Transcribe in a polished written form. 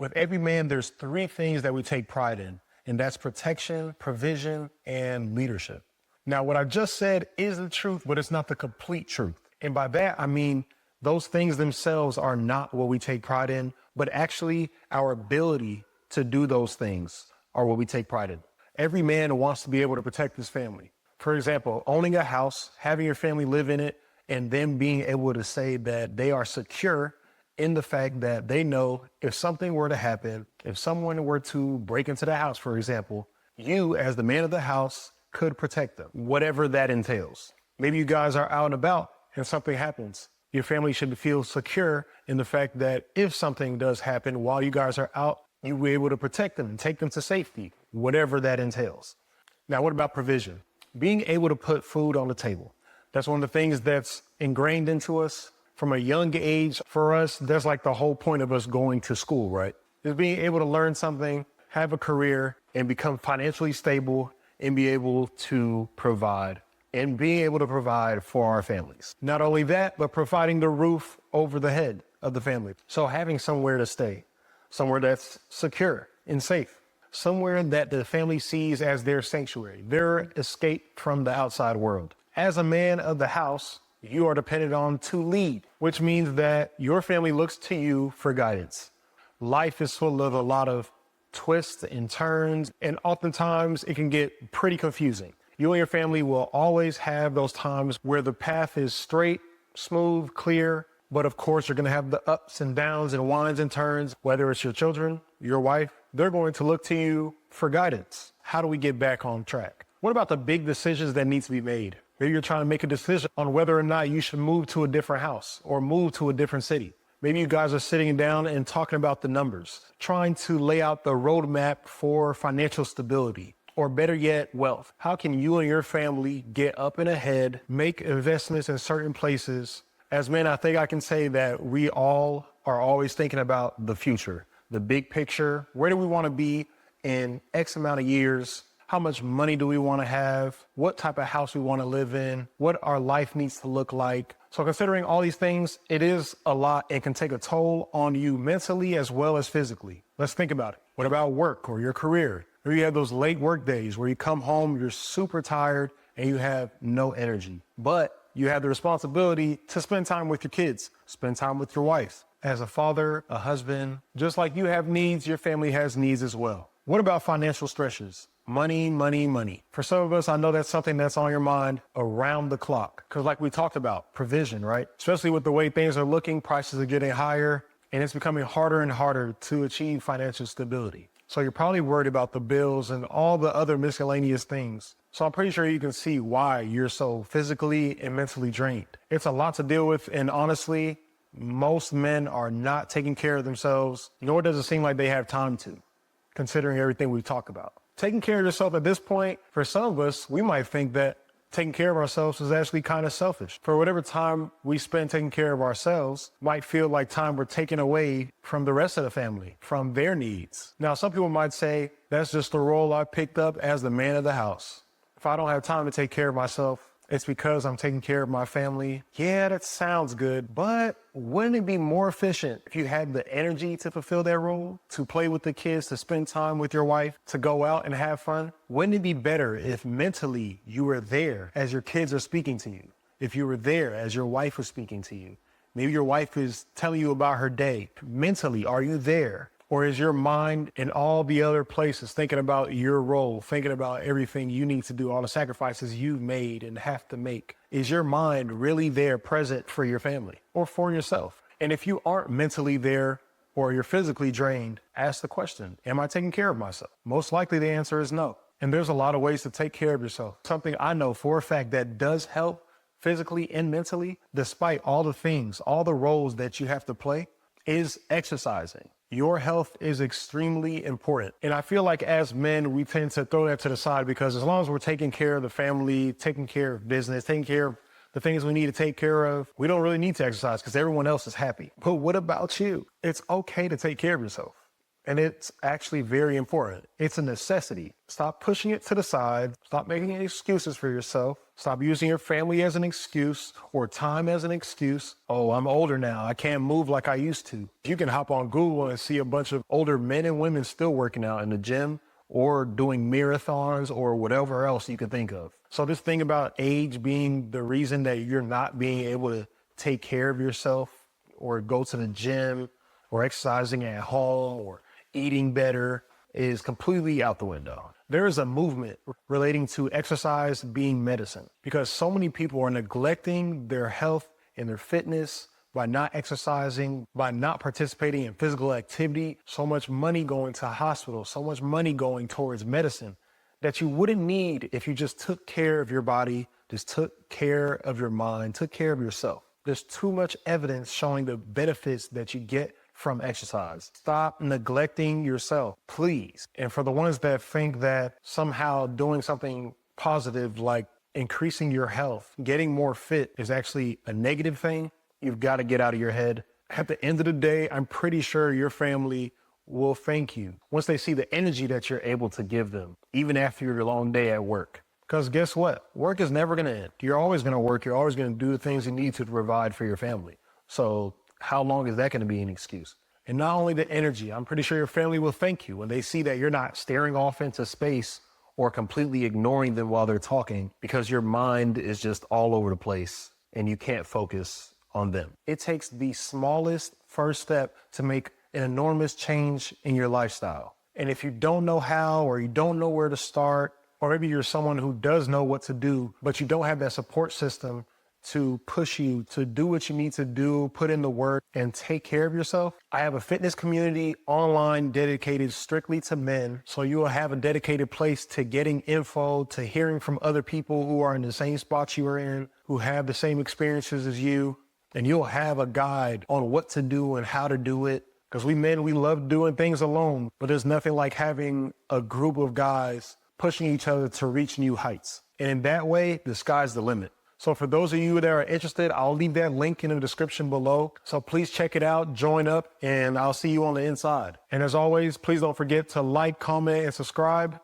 With every man, there's three things that we take pride in, and that's protection, provision, and leadership. Now, what I just said is the truth, but it's not the complete truth. And by that, I mean those things themselves are not what we take pride in, but actually our ability to do those things are what we take pride in. Every man wants to be able to protect his family. For example, owning a house, having your family live in it, and then being able to say that they are secure in the fact that they know if something were to happen, if someone were to break into the house, for example, you as the man of the house could protect them, whatever that entails. Maybe you guys are out and about and something happens. Your family should feel secure in the fact that if something does happen while you guys are out, you'll be able to protect them and take them to safety, whatever that entails. Now, what about provision? Being able to put food on the table. That's one of the things that's ingrained into us from a young age. For us, that's like the whole point of us going to school, right? Is being able to learn something, have a career, and become financially stable and be able to provide and being able to provide for our families. Not only that, but providing the roof over the head of the family. So having somewhere to stay, somewhere that's secure and safe, somewhere that the family sees as their sanctuary, their escape from the outside world. As a man of the house, you are dependent on to lead, which means that your family looks to you for guidance. Life is full of a lot of twists and turns, and oftentimes it can get pretty confusing. You and your family will always have those times where the path is straight, smooth, clear, but of course you're gonna have the ups and downs and winds and turns. Whether it's your children, your wife, they're going to look to you for guidance. How do we get back on track? What about the big decisions that need to be made? Maybe you're trying to make a decision on whether or not you should move to a different house or move to a different city. Maybe you guys are sitting down and talking about the numbers, trying to lay out the roadmap for financial stability, or better yet, wealth. How can you and your family get up and ahead, make investments in certain places? As men, I think I can say that we all are always thinking about the future, the big picture. Where do we want to be in X amount of years? How much money do we want to have? What type of house we want to live in? What our life needs to look like? So considering all these things, it is a lot and can take a toll on you mentally as well as physically. Let's think about it. What about work or your career? Maybe you have those late work days where you come home, you're super tired and you have no energy, but you have the responsibility to spend time with your kids, spend time with your wife. As a father, a husband, just like you have needs, your family has needs as well. What about financial stresses? Money, money, money. For some of us, I know that's something that's on your mind around the clock. Because like we talked about, provision, right? Especially with the way things are looking, prices are getting higher, and it's becoming harder and harder to achieve financial stability. So you're probably worried about the bills and all the other miscellaneous things. So I'm pretty sure you can see why you're so physically and mentally drained. It's a lot to deal with, and honestly, most men are not taking care of themselves, nor does it seem like they have time to, considering everything we've talked about. Taking care of yourself at this point, for some of us, we might think that taking care of ourselves is actually kind of selfish. For whatever time we spend taking care of ourselves might feel like time we're taking away from the rest of the family, from their needs. Now, some people might say, that's just the role I picked up as the man of the house. If I don't have time to take care of myself, it's because I'm taking care of my family. Yeah, that sounds good, but wouldn't it be more efficient if you had the energy to fulfill that role, to play with the kids, to spend time with your wife, to go out and have fun? Wouldn't it be better if mentally you were there as your kids are speaking to you? If you were there as your wife was speaking to you? Maybe your wife is telling you about her day. Mentally, are you there? Or is your mind in all the other places thinking about your role, thinking about everything you need to do, all the sacrifices you've made and have to make? Is your mind really there, present for your family or for yourself? And if you aren't mentally there or you're physically drained, ask the question, am I taking care of myself? Most likely the answer is no. And there's a lot of ways to take care of yourself. Something I know for a fact that does help physically and mentally, despite all the things, all the roles that you have to play, is exercising. Your health is extremely important. And I feel like as men, we tend to throw that to the side because as long as we're taking care of the family, taking care of business, taking care of the things we need to take care of, we don't really need to exercise because everyone else is happy. But what about you? It's okay to take care of yourself. And it's actually very important. It's a necessity. Stop pushing it to the side. Stop making excuses for yourself. Stop using your family as an excuse or time as an excuse. Oh, I'm older now. I can't move like I used to. You can hop on Google and see a bunch of older men and women still working out in the gym or doing marathons or whatever else you can think of. So this thing about age being the reason that you're not being able to take care of yourself or go to the gym or exercising at home or eating better is completely out the window. There is a movement relating to exercise being medicine because so many people are neglecting their health and their fitness by not exercising, by not participating in physical activity, so much money going to hospitals, so much money going towards medicine that you wouldn't need if you just took care of your body, just took care of your mind, took care of yourself. There's too much evidence showing the benefits that you get from exercise. Stop neglecting yourself, please. And for the ones that think that somehow doing something positive like increasing your health, getting more fit is actually a negative thing, you've got to get out of your head. At the end of the day, I'm pretty sure your family will thank you once they see the energy that you're able to give them, even after your long day at work. Because guess what? Work is never going to end. You're always going to work. You're always going to do the things you need to provide for your family. So how long is that going to be an excuse? And not only the energy, I'm pretty sure your family will thank you when they see that you're not staring off into space or completely ignoring them while they're talking because your mind is just all over the place and you can't focus on them. It takes the smallest first step to make an enormous change in your lifestyle. And if you don't know how, or you don't know where to start, or maybe you're someone who does know what to do, but you don't have that support system to push you to do what you need to do, put in the work, and take care of yourself. I have a fitness community online dedicated strictly to men. So you will have a dedicated place to getting info, to hearing from other people who are in the same spot you are in, who have the same experiences as you. And you'll have a guide on what to do and how to do it. Because we men, we love doing things alone, but there's nothing like having a group of guys pushing each other to reach new heights. And in that way, the sky's the limit. So for those of you that are interested, I'll leave that link in the description below. So please check it out, join up, and I'll see you on the inside. And as always, please don't forget to like, comment, and subscribe.